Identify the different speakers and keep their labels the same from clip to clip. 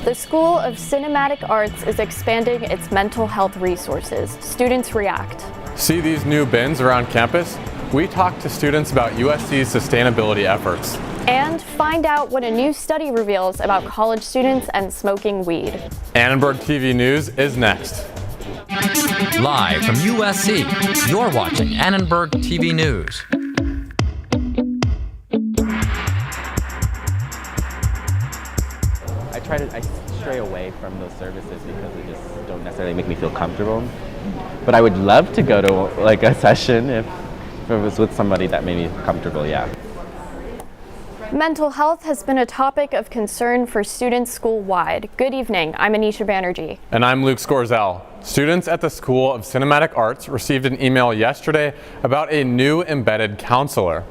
Speaker 1: The School of Cinematic Arts is expanding its mental health resources. Students react.
Speaker 2: See these new bins around campus? We talked to students about USC's sustainability efforts.
Speaker 1: And find out what a new study reveals about college students and smoking weed.
Speaker 2: Annenberg TV News is next.
Speaker 3: Live from USC, you're watching Annenberg TV News.
Speaker 4: I stray away from those services because they just don't necessarily make me feel comfortable. But I would love to go to like a session if it was with somebody that made me comfortable, yeah.
Speaker 1: Mental health has been a topic of concern for students school-wide. Good evening, I'm Anisha Banerjee.
Speaker 2: And I'm Luke Scorziell. Students at the School of Cinematic Arts received an email yesterday about a new embedded counselor.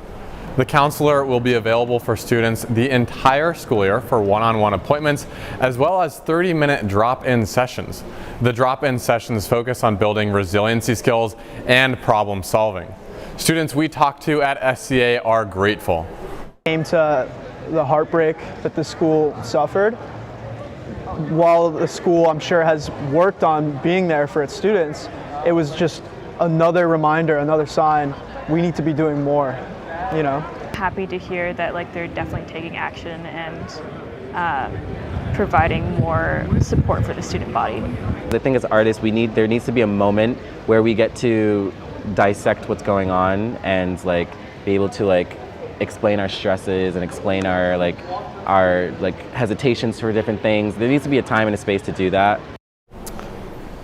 Speaker 2: The counselor will be available for students the entire school year for one-on-one appointments, as well as 30-minute drop-in sessions. The drop-in sessions focus on building resiliency skills and problem solving. Students we talked to at SCA are grateful.
Speaker 5: Came to the heartbreak that the school suffered. While the school, I'm sure, has worked on being there for its students, it was just another reminder, another sign we need to be doing more. You know,
Speaker 6: happy to hear that they're definitely taking action and providing more support for the student body.
Speaker 4: The thing as artists, there needs to be a moment where we get to dissect what's going on and be able to explain our stresses and explain our hesitations for different things. There needs to be a time and a space to do that.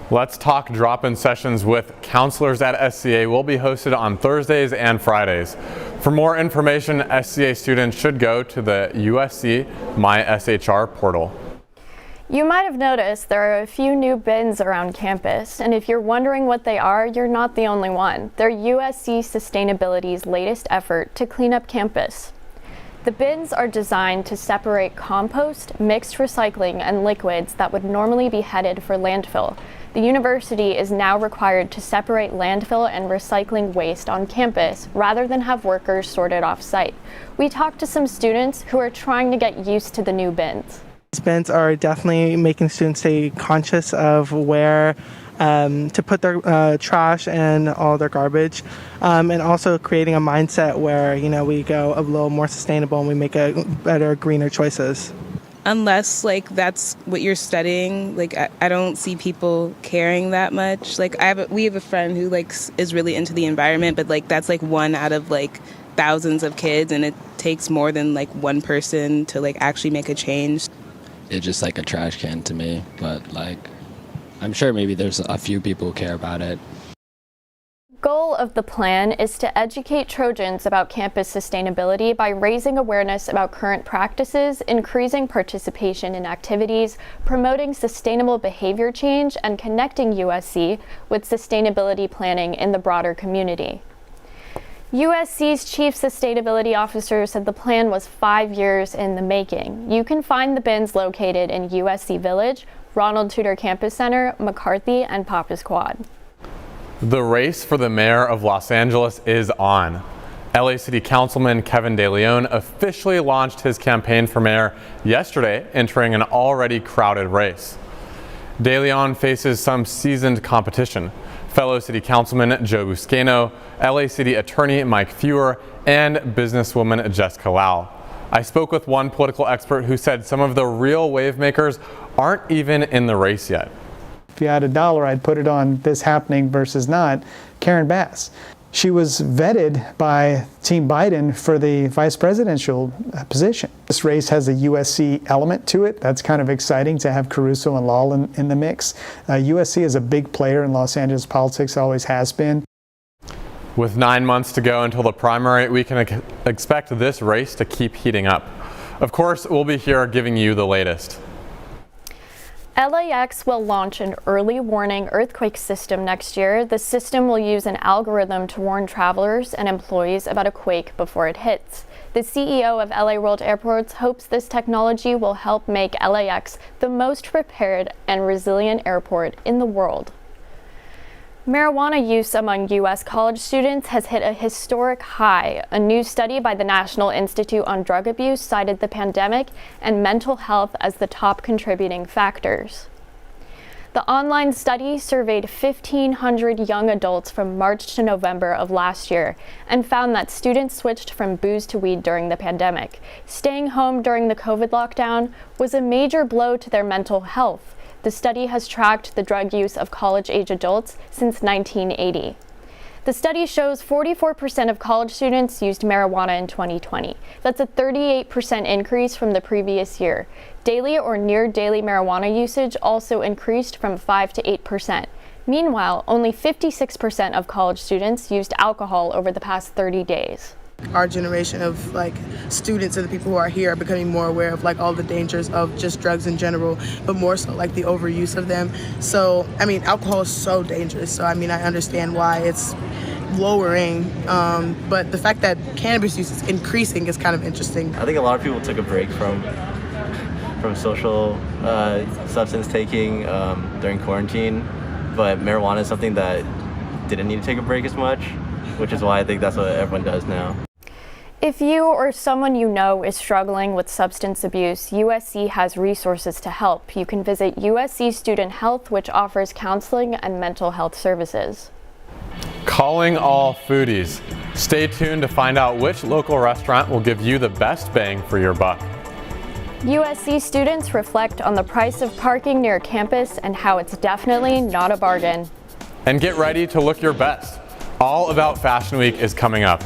Speaker 2: Let's Talk drop-in sessions with counselors at SCA will be hosted on Thursdays and Fridays. For more information, SCA students should go to the USC MySHR portal.
Speaker 1: You might have noticed there are a few new bins around campus, and if you're wondering what they are, you're not the only one. They're USC Sustainability's latest effort to clean up campus. The bins are designed to separate compost, mixed recycling, and liquids that would normally be headed for landfill. The university is now required to separate landfill and recycling waste on campus rather than have workers sort it off-site. We talked to some students who are trying to get used to the new bins.
Speaker 7: These bins are definitely making students stay conscious of where to put their trash and all their garbage, and also creating a mindset where we go a little more sustainable and we make a better, greener choices.
Speaker 8: Unless that's what you're studying, I don't see people caring that much. We have a friend who is really into the environment, but that's one out of thousands of kids, and it takes more than one person to actually make a change.
Speaker 9: It's just a trash can to me, but I'm sure maybe there's a few people who care about it.
Speaker 1: Goal of the plan is to educate Trojans about campus sustainability by raising awareness about current practices, increasing participation in activities, promoting sustainable behavior change, and connecting USC with sustainability planning in the broader community. USC's Chief Sustainability Officer said the plan was 5 years in the making. You can find the bins located in USC Village, Ronald Tudor Campus Center, McCarthy, and Papa's Quad.
Speaker 2: The race for the mayor of Los Angeles is on. LA City Councilman Kevin De Leon officially launched his campaign for mayor yesterday, entering an already crowded race. De Leon faces some seasoned competition: fellow City Councilman Joe Buscaino, LA City Attorney Mike Fewer, and businesswoman Jessica Lau. I spoke with one political expert who said some of the real wave makers aren't even in the race yet.
Speaker 10: If you had $1, I'd put it on this happening versus not. Karen Bass. She was vetted by Team Biden for the vice presidential position. This race has a USC element to it. That's kind of exciting to have Caruso and Lal in the mix. USC is a big player in Los Angeles politics, always has been.
Speaker 2: With 9 months to go until the primary, we can expect this race to keep heating up. Of course, we'll be here giving you the latest.
Speaker 1: LAX will launch an early warning earthquake system next year. The system will use an algorithm to warn travelers and employees about a quake before it hits. The CEO of LA World Airports hopes this technology will help make LAX the most prepared and resilient airport in the world. Marijuana use among U.S. college students has hit a historic high. A new study by the National Institute on Drug Abuse cited the pandemic and mental health as the top contributing factors. The online study surveyed 1,500 young adults from March to November of last year and found that students switched from booze to weed during the pandemic. Staying home during the COVID lockdown was a major blow to their mental health. The study has tracked the drug use of college-age adults since 1980. The study shows 44% of college students used marijuana in 2020. That's a 38% increase from the previous year. Daily or near daily marijuana usage also increased from 5 to 8%. Meanwhile, only 56% of college students used alcohol over the past 30 days.
Speaker 11: Our generation of students and the people who are here are becoming more aware of all the dangers of just drugs in general, but more so the overuse of them. So, alcohol is so dangerous. So, I understand why it's lowering, but the fact that cannabis use is increasing is kind of interesting.
Speaker 12: I think a lot of people took a break from social substance taking during quarantine, but marijuana is something that didn't need to take a break as much, which is why I think that's what everyone does now.
Speaker 1: If you or someone you know is struggling with substance abuse, USC has resources to help. You can visit USC Student Health, which offers counseling and mental health services.
Speaker 2: Calling all foodies. Stay tuned to find out which local restaurant will give you the best bang for your buck.
Speaker 1: USC students reflect on the price of parking near campus and how it's definitely not a bargain.
Speaker 2: And get ready to look your best. All About Fashion Week is coming up.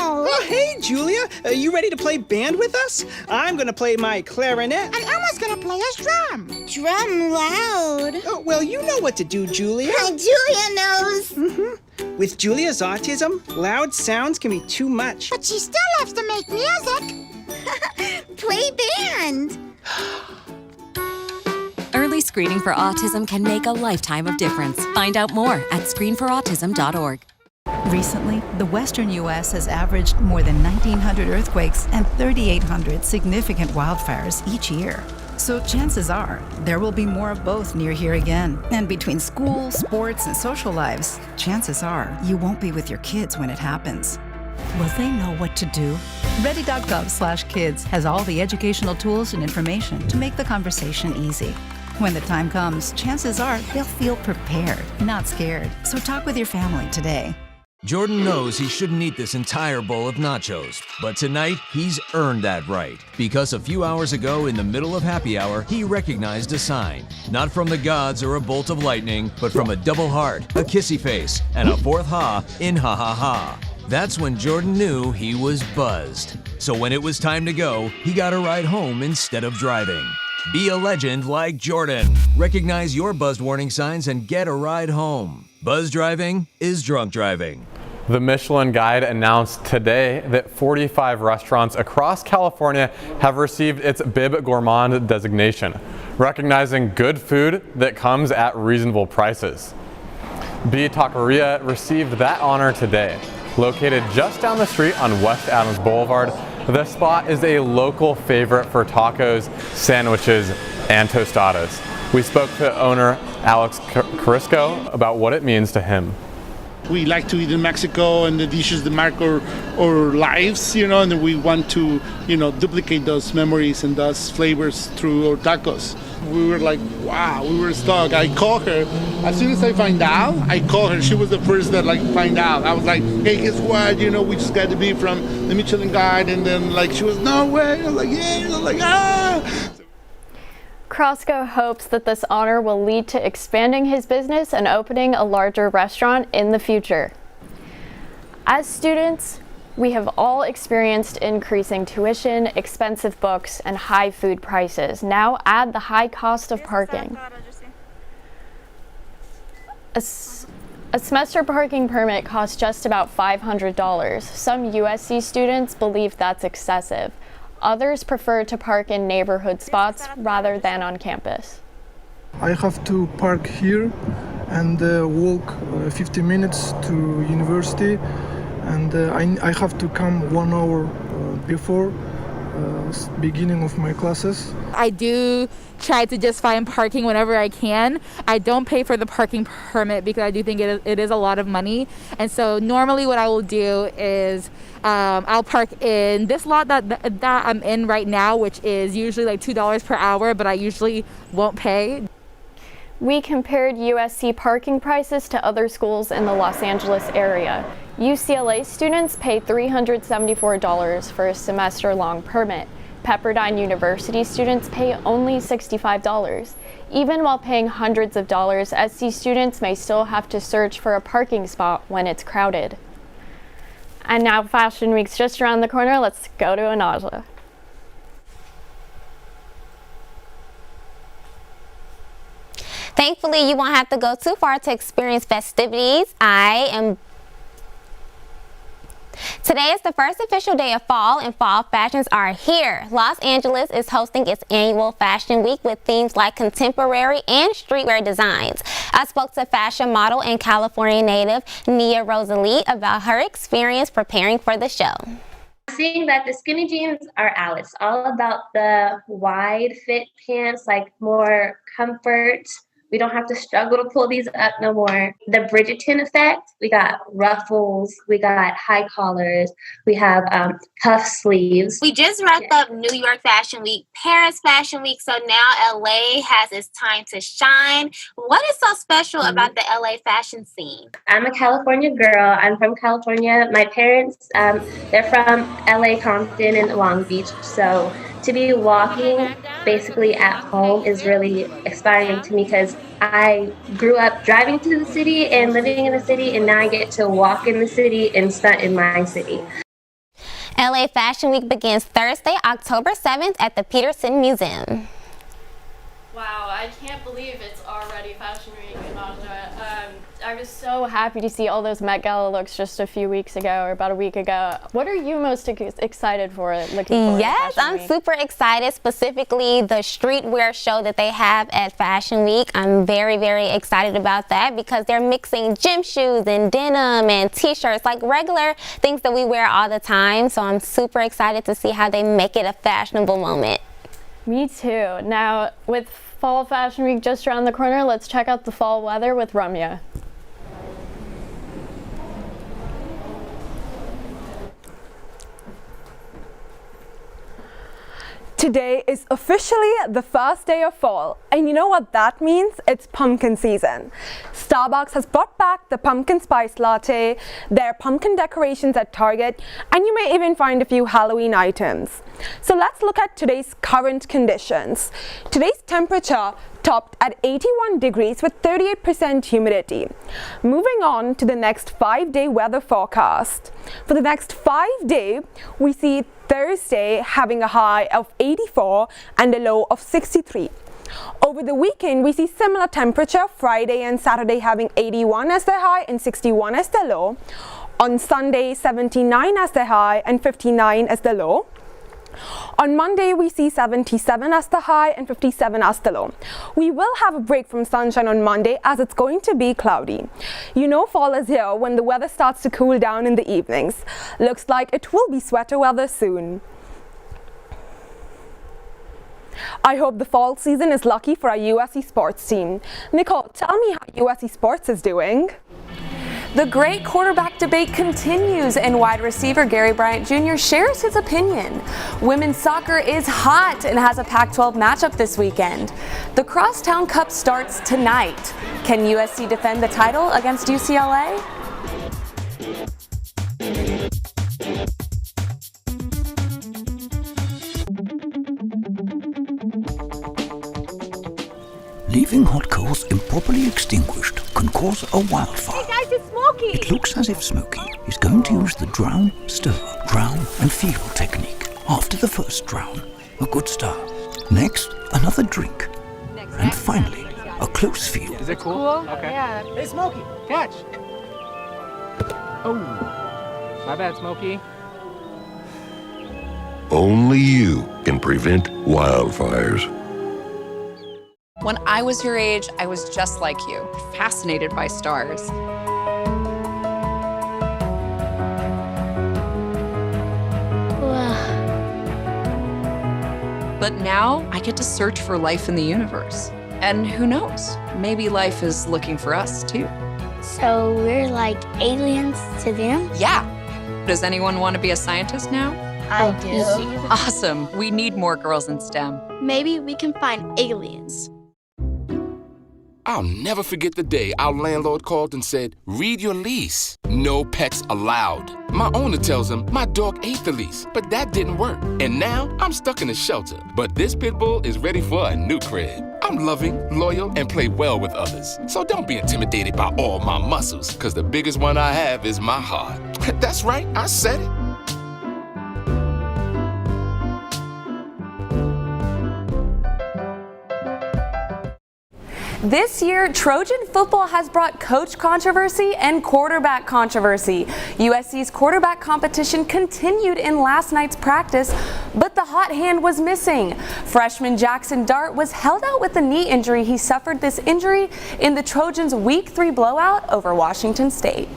Speaker 13: Oh, hey, Julia. Are you ready to play band with us? I'm going to play my clarinet.
Speaker 14: And Elma's going to play his drum. Drum loud.
Speaker 13: Oh, well, you know what to do, Julia.
Speaker 14: Julia knows.
Speaker 13: Mm-hmm. With Julia's autism, loud sounds can be too much.
Speaker 14: But she still loves to make music. Play band.
Speaker 15: Early screening for autism can make a lifetime of difference. Find out more at screenforautism.org.
Speaker 16: Recently, the western U.S. has averaged more than 1,900 earthquakes and 3,800 significant wildfires each year. So chances are there will be more of both near here again. And between school, sports, and social lives, chances are you won't be with your kids when it happens. Will they know what to do? Ready.gov/kids has all the educational tools and information to make the conversation easy. When the time comes, chances are they'll feel prepared, not scared. So talk with your family today.
Speaker 17: Jordan knows he shouldn't eat this entire bowl of nachos, but tonight he's earned that right because a few hours ago in the middle of happy hour, he recognized a sign. Not from the gods or a bolt of lightning, but from a double heart, a kissy face, and a fourth ha in ha ha ha. That's when Jordan knew he was buzzed. So when it was time to go, he got a ride home instead of driving. Be a legend like Jordan. Recognize your buzzed warning signs and get a ride home. Buzz driving is drunk driving.
Speaker 2: The Michelin Guide announced today that 45 restaurants across California have received its Bib Gourmand designation, recognizing good food that comes at reasonable prices. B Taqueria received that honor today. Located just down the street on West Adams Boulevard, the spot is a local favorite for tacos, sandwiches, and tostadas. We spoke to owner Alex Carisco about what it means to him.
Speaker 18: We like to eat in Mexico, and the dishes that mark our lives, and we want to, duplicate those memories and those flavors through our tacos. We were like, wow, we were stuck. I called her. As soon as I find out, I called her. She was the first that find out. I was like, hey, guess what? We just got to be from the Michelin Guide. And then she was, no way. I was like, yeah. I was like, ah.
Speaker 1: Crosstown hopes that this honor will lead to expanding his business and opening a larger restaurant in the future. As students, we have all experienced increasing tuition, expensive books, and high food prices. Now add the high cost of parking. A semester parking permit costs just about $500. Some USC students believe that's excessive. Others prefer to park in neighborhood spots rather than on campus.
Speaker 19: I have to park here and walk 50 minutes to university, and I have to come 1 hour before beginning of my classes.
Speaker 20: I do try to just find parking whenever I can. I don't pay for the parking permit because I do think it is a lot of money. And so normally what I will do is I'll park in this lot that I'm in right now, which is usually like $2 per hour, but I usually won't pay.
Speaker 1: We compared USC parking prices to other schools in the Los Angeles area. UCLA students pay $374 for a semester-long permit. Pepperdine University students pay only $65. Even while paying hundreds of dollars, SC students may still have to search for a parking spot when it's crowded. And now Fashion Week's just around the corner. Let's go to Anaja.
Speaker 21: Thankfully, you won't have to go too far to experience festivities. Today is the first official day of fall, and fall fashions are here. Los Angeles is hosting its annual Fashion Week with themes like contemporary and streetwear designs. I spoke to fashion model and California native Nia Rosalie about her experience preparing for the show.
Speaker 22: Seeing that the skinny jeans are out. It's all about the wide fit pants, like more comfort. We don't have to struggle to pull these up no more. The Bridgerton effect, we got ruffles, we got high collars, we have puff sleeves.
Speaker 21: We just wrapped up New York Fashion Week, Paris Fashion Week, so now LA has its time to shine. What is so special about the LA fashion scene?
Speaker 22: I'm a California girl. I'm from California. My parents, they're from LA, Compton, and Long Beach. So to be walking basically at home is really inspiring to me because I grew up driving to the city and living in the city, and now I get to walk in the city and stunt in my city.
Speaker 21: LA Fashion Week begins Thursday, October 7th at the Peterson Museum.
Speaker 1: Wow, I can't believe it's already Fashion Week, Anaja. I was so happy to see all those Met Gala looks just a few weeks ago or about a week ago. What are you most excited for? Looking forward
Speaker 21: Yes,
Speaker 1: to Fashion
Speaker 21: I'm
Speaker 1: Week?
Speaker 21: super excited, specifically the streetwear show that they have at Fashion Week. I'm very, very excited about that because they're mixing gym shoes and denim and t-shirts, like regular things that we wear all the time. So I'm super excited to see how they make it a fashionable moment.
Speaker 1: Me too. Now, with Fall Fashion Week just around the corner, let's check out the fall weather with Ramya.
Speaker 23: Today is officially the first day of fall, and you know what that means? It's pumpkin season. Starbucks has brought back the pumpkin spice latte, there are pumpkin decorations at Target, and you may even find a few Halloween items. So let's look at today's current conditions. Today's temperature topped at 81 degrees with 38% humidity. Moving on to the next 5-day weather forecast. For the next 5 days, we see Thursday having a high of 84 and a low of 63. Over the weekend, we see similar temperature, Friday and Saturday having 81 as the high and 61 as the low. On Sunday, 79 as the high and 59 as the low. On Monday, we see 77 as the high and 57 as the low. We will have a break from sunshine on Monday as it's going to be cloudy. You know fall is here when the weather starts to cool down in the evenings. Looks like it will be sweater weather soon. I hope the fall season is lucky for our USC sports team. Nicole, tell me how USC sports is doing.
Speaker 24: The great quarterback debate continues, and wide receiver Gary Bryant Jr. shares his opinion. Women's soccer is hot and has a Pac-12 matchup this weekend. The Crosstown Cup starts tonight. Can USC defend the title against UCLA?
Speaker 25: Leaving hot coals improperly extinguished can cause a wildfire.
Speaker 26: Hey guys, it's Smokey!
Speaker 25: It looks as if Smokey is going to use the drown, stir, drown and feel technique. After the first drown, a good start. Next, another drink. And finally, a close feel.
Speaker 27: Is it cool? Okay.
Speaker 26: Yeah.
Speaker 27: Hey Smokey, catch! Oh, my bad, Smokey.
Speaker 28: Only you can prevent wildfires.
Speaker 29: When I was your age, I was just like you, fascinated by stars. But now I get to search for life in the universe. And who knows? Maybe life is looking for us too.
Speaker 14: So we're like aliens to them?
Speaker 29: Yeah. Does anyone want to be a scientist now?
Speaker 14: I do.
Speaker 29: Awesome. We need more girls in STEM.
Speaker 14: Maybe we can find aliens.
Speaker 3: I'll never forget the day our landlord called and said, read your lease. No pets allowed. My owner tells him my dog ate the lease, but that didn't work. And now I'm stuck in a shelter. But this pit bull is ready for a new crib. I'm loving, loyal, and play well with others. So don't be intimidated by all my muscles, because the biggest one I have is my heart. That's right, I said it.
Speaker 24: This year, Trojan football has brought coach controversy and quarterback controversy. USC's quarterback competition continued in last night's practice, but the hot hand was missing. Freshman Jackson Dart was held out with a knee injury. He suffered this injury in the Trojans' Week 3 blowout over Washington State.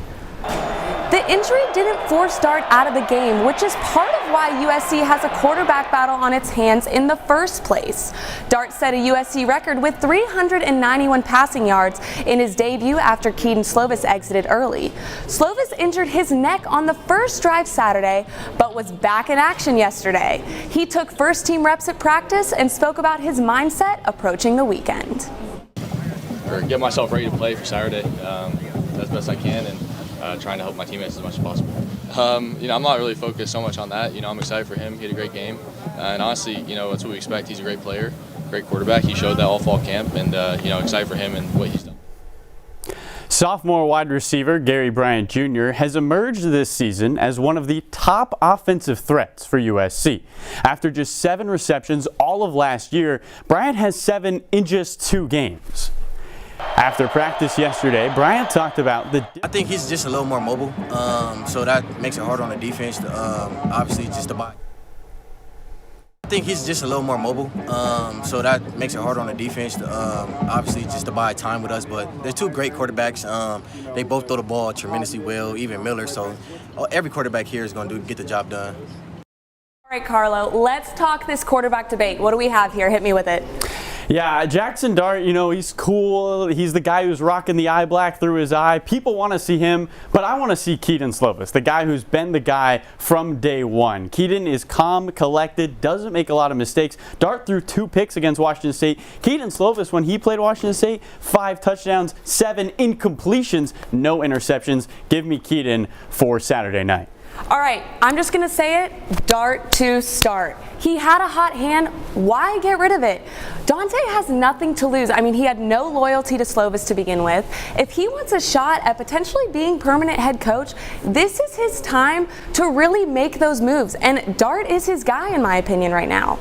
Speaker 24: The injury didn't force Dart out of the game, which is part of why USC has a quarterback battle on its hands in the first place. Dart set a USC record with 391 passing yards in his debut after Kedon Slovis exited early. Slovis injured his neck on the first drive Saturday, but was back in action yesterday. He took first-team reps at practice and spoke about his mindset approaching the weekend.
Speaker 4: Or get myself ready to play for Saturday as best I can, and trying to help my teammates as much as possible. I'm not really focused so much on that. I'm excited for him. He had a great game. And honestly, that's what we expect. He's a great player, great quarterback. He showed that all fall camp, and, excited for him and what he's done.
Speaker 5: Sophomore wide receiver Gary Bryant Jr. has emerged this season as one of the top offensive threats for USC. After just 7 receptions all of last year, Bryant has 7 in just 2 games. After practice yesterday, Bryant talked about
Speaker 6: I think he's just a little more mobile, so that makes it harder on the defense. Obviously, just to buy. I think he's just a little more mobile, so that makes it harder on the defense. Obviously, just to buy time with us. But they're 2 great quarterbacks. They both throw the ball tremendously well, even Miller. So every quarterback here is going to get the job done.
Speaker 24: All right, Carlo, let's talk this quarterback debate. What do we have here? Hit me with it.
Speaker 5: Yeah, Jackson Dart, he's cool. He's the guy who's rocking the eye black through his eye. People want to see him, but I want to see Kedon Slovis, the guy who's been the guy from day one. Kedon is calm, collected, doesn't make a lot of mistakes. Dart threw 2 picks against Washington State. Kedon Slovis, when he played Washington State, 5 touchdowns, 7 incompletions, no interceptions. Give me Kedon for Saturday night.
Speaker 24: All right, I'm just going to say it, Dart to start. He had a hot hand. Why get rid of it? Dante has nothing to lose. I mean, he had no loyalty to Slovis to begin with. If he wants a shot at potentially being permanent head coach, this is his time to really make those moves. And Dart is his guy, in my opinion, right now.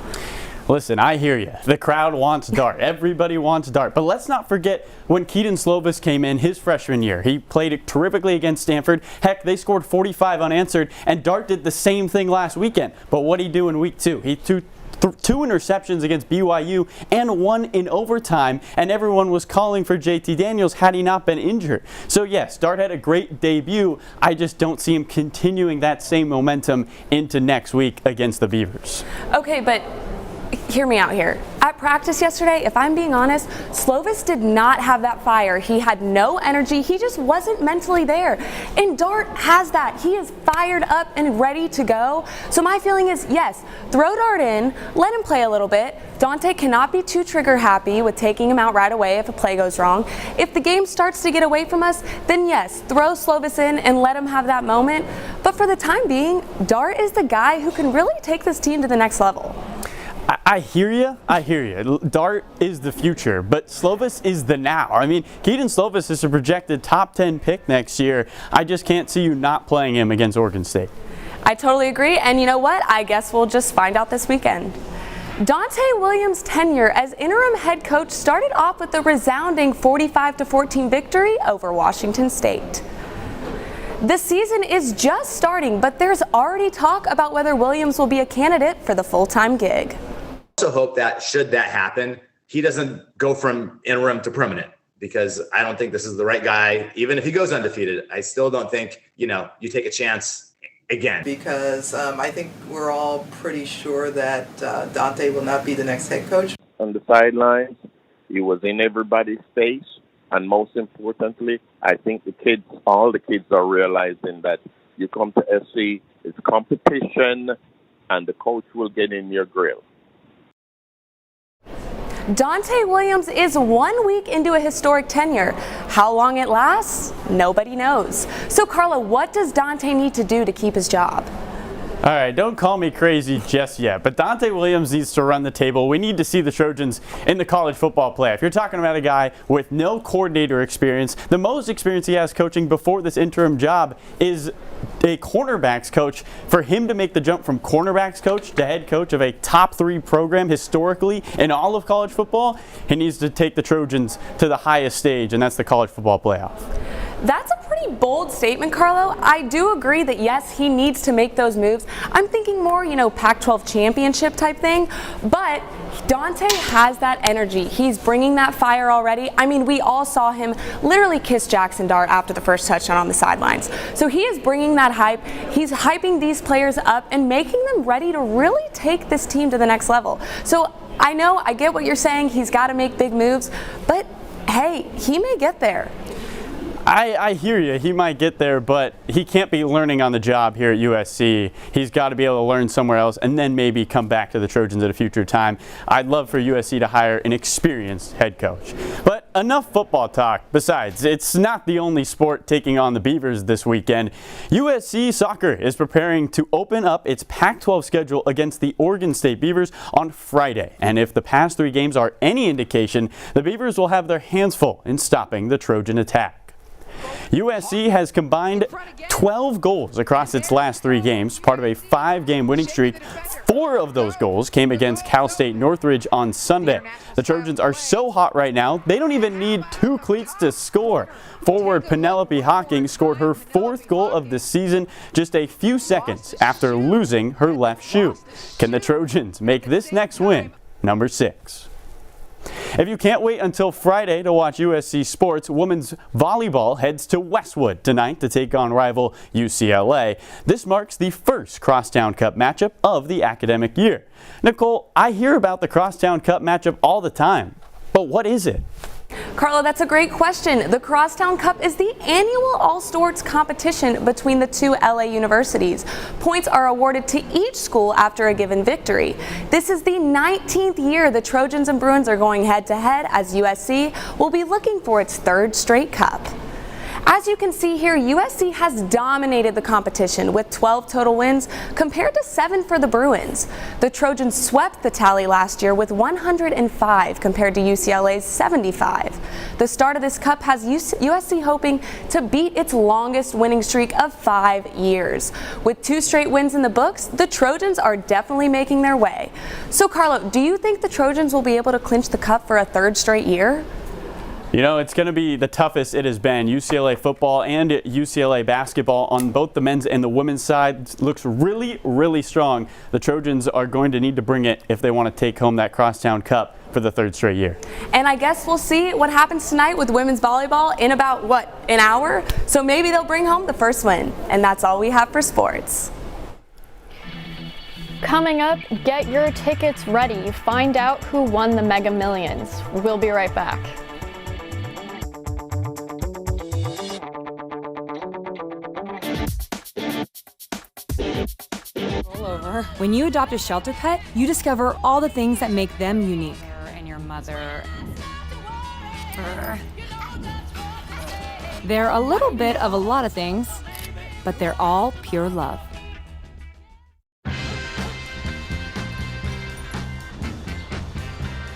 Speaker 5: Listen, I hear you. The crowd wants Dart. Everybody wants Dart. But let's not forget when Kedon Slovis came in his freshman year. He played terrifically against Stanford. Heck, they scored 45 unanswered, and Dart did the same thing last weekend. But what did he do in week 2? He threw 2 interceptions against BYU and 1 in overtime, and everyone was calling for JT Daniels had he not been injured. So yes, Dart had a great debut. I just don't see him continuing that same momentum into next week against the Beavers.
Speaker 24: Okay, but hear me out here. At practice yesterday, if I'm being honest, Slovis did not have that fire. He had no energy. He just wasn't mentally there. And Dart has that. He is fired up and ready to go. So my feeling is, yes, throw Dart in, let him play a little bit. Dante cannot be too trigger happy with taking him out right away if a play goes wrong. If the game starts to get away from us, then yes, throw Slovis in and let him have that moment. But for the time being, Dart is the guy who can really take this team to the next level.
Speaker 5: I hear you. Dart is the future, but Slovis is the now. I mean, Kedon Slovis is a projected top 10 pick next year. I just can't see you not playing him against Oregon State.
Speaker 24: I totally agree, and you know what? I guess we'll just find out this weekend. Dante Williams' tenure as interim head coach started off with a resounding 45-14 victory over Washington State. The season is just starting, but there's already talk about whether Williams will be a candidate for the full-time gig.
Speaker 7: I also hope that should that happen, he doesn't go from interim to permanent, because I don't think this is the right guy. Even if he goes undefeated, I still don't think, you take a chance again.
Speaker 8: Because I think we're all pretty sure that Dante will not be the next head coach.
Speaker 9: On the sidelines, he was in everybody's face. And most importantly, I think all the kids are realizing that you come to SC, it's competition, and the coach will get in your grill.
Speaker 24: Dante Williams is 1 week into a historic tenure. How long it lasts, nobody knows. So Carlo, what does Dante need to do to keep his job?
Speaker 5: All right, don't call me crazy just yet, but Dante Williams needs to run the table. We need to see the Trojans in the college football playoff. You're talking about a guy with no coordinator experience. The most experience he has coaching before this interim job is a cornerbacks coach. For him to make the jump from cornerbacks coach to head coach of a top 3 program historically in all of college football, he needs to take the Trojans to the highest stage, and that's the college football playoff.
Speaker 24: That's a pretty bold statement, Carlo. I do agree that, yes, he needs to make those moves. I'm thinking more, Pac-12 championship type thing. But Dante has that energy. He's bringing that fire already. I mean, we all saw him literally kiss Jackson Dart after the first touchdown on the sidelines. So he is bringing that hype. He's hyping these players up and making them ready to really take this team to the next level. So I get what you're saying. He's got to make big moves. But, hey, he may get there.
Speaker 5: I hear you. He might get there, but he can't be learning on the job here at USC. He's got to be able to learn somewhere else and then maybe come back to the Trojans at a future time. I'd love for USC to hire an experienced head coach. But enough football talk. Besides, it's not the only sport taking on the Beavers this weekend. USC soccer is preparing to open up its Pac-12 schedule against the Oregon State Beavers on Friday. And if the past 3 games are any indication, the Beavers will have their hands full in stopping the Trojan attack. USC has combined 12 goals across its last 3 games, part of a 5-game winning streak. 4 of those goals came against Cal State Northridge on Sunday. The Trojans are so hot right now, they don't even need 2 cleats to score. Forward Penelope Hawking scored her 4th goal of the season just a few seconds after losing her left shoe. Can the Trojans make this next win number 6? If you can't wait until Friday to watch USC sports, women's volleyball heads to Westwood tonight to take on rival UCLA. This marks the first Crosstown Cup matchup of the academic year. Nicole, I hear about the Crosstown Cup matchup all the time, but what is it?
Speaker 24: Carlo, that's a great question. The Crosstown Cup is the annual all-sports competition between the 2 LA universities. Points are awarded to each school after a given victory. This is the 19th year the Trojans and Bruins are going head-to-head, as USC will be looking for its 3rd straight cup. As you can see here, USC has dominated the competition with 12 total wins compared to 7 for the Bruins. The Trojans swept the tally last year with 105 compared to UCLA's 75. The start of this cup has USC hoping to beat its longest winning streak of 5 years. With 2 straight wins in the books, the Trojans are definitely making their way. So Carlo, do you think the Trojans will be able to clinch the cup for a 3rd straight year?
Speaker 5: It's going to be the toughest it has been. UCLA football and UCLA basketball on both the men's and the women's side looks really, really strong. The Trojans are going to need to bring it if they want to take home that Crosstown Cup for the 3rd straight year.
Speaker 24: And I guess we'll see what happens tonight with women's volleyball in about, an hour? So maybe they'll bring home the first win. And that's all we have for sports.
Speaker 1: Coming up, get your tickets ready. Find out who won the Mega Millions. We'll be right back.
Speaker 10: When you adopt a shelter pet, you discover all the things that make them unique. And your mother. They're a little bit of a lot of things, but they're all pure love.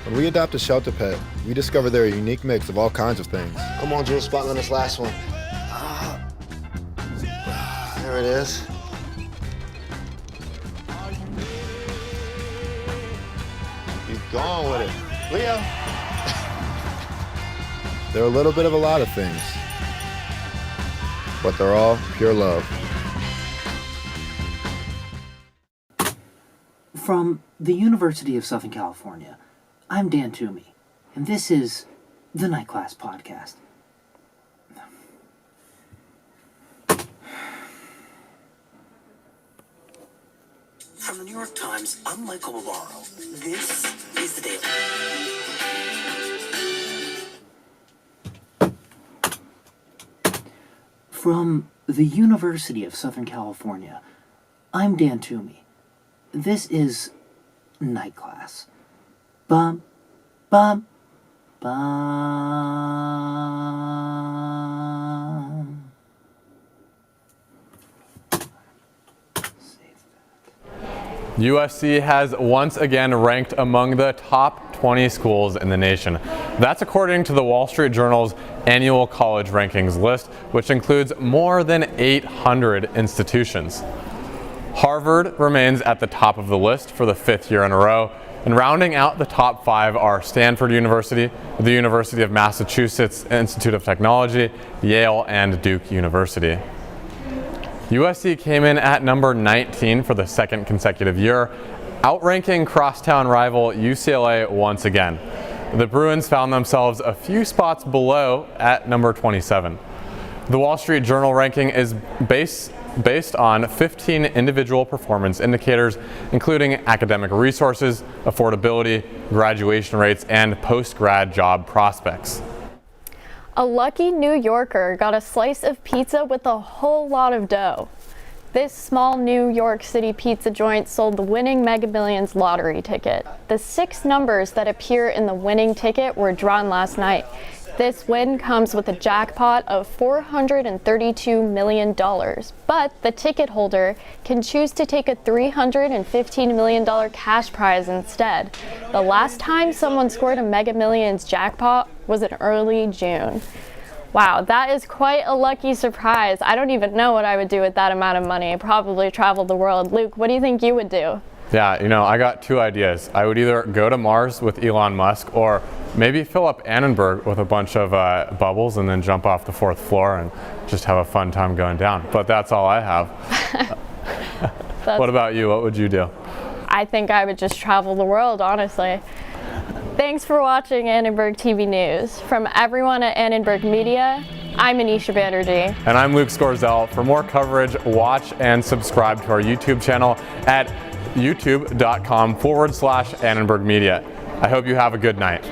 Speaker 11: When we adopt a shelter pet, we discover they're a unique mix of all kinds of things.
Speaker 12: Come on, Drew, spot on this last one. There it is. Keep going with it. Leo.
Speaker 11: They're a little bit of a lot of things, but they're all pure love.
Speaker 13: From the University of Southern California, I'm Dan Toomey, and this is the Night Class Podcast. From the New York Times, I'm Michael Bavaro. This is The Daily. From the University of Southern California, I'm Dan Toomey. This is Night Class. Bum, bum, bum.
Speaker 2: USC has once again ranked among the top 20 schools in the nation. That's according to the Wall Street Journal's annual college rankings list, which includes more than 800 institutions. Harvard remains at the top of the list for the 5th year in a row, and rounding out the top 5 are Stanford University, the University of Massachusetts Institute of Technology, Yale, and Duke University. USC came in at number 19 for the 2nd consecutive year, outranking crosstown rival UCLA once again. The Bruins found themselves a few spots below at number 27. The Wall Street Journal ranking is based on 15 individual performance indicators, including academic resources, affordability, graduation rates, and post-grad job prospects.
Speaker 1: A lucky New Yorker got a slice of pizza with a whole lot of dough. This small New York City pizza joint sold the winning Mega Millions lottery ticket. The 6 numbers that appear in the winning ticket were drawn last night. This win comes with a jackpot of $432 million, but the ticket holder can choose to take a $315 million cash prize instead. The last time someone scored a Mega Millions jackpot was in early June. Wow, that is quite a lucky surprise. I don't even know what I would do with that amount of money. Probably travel the world. Luke, what do you think you would do?
Speaker 2: Yeah, I got 2 ideas. I would either go to Mars with Elon Musk or maybe fill up Annenberg with a bunch of bubbles and then jump off the 4th floor and just have a fun time going down. But that's all I have. What about you? What would you do?
Speaker 1: I think I would just travel the world, honestly. Thanks for watching Annenberg TV News. From everyone at Annenberg Media, I'm Anisha Banerjee.
Speaker 2: And I'm Luke Scorziell. For more coverage, watch and subscribe to our YouTube channel at youtube.com/Annenberg Media. I hope you have a good night.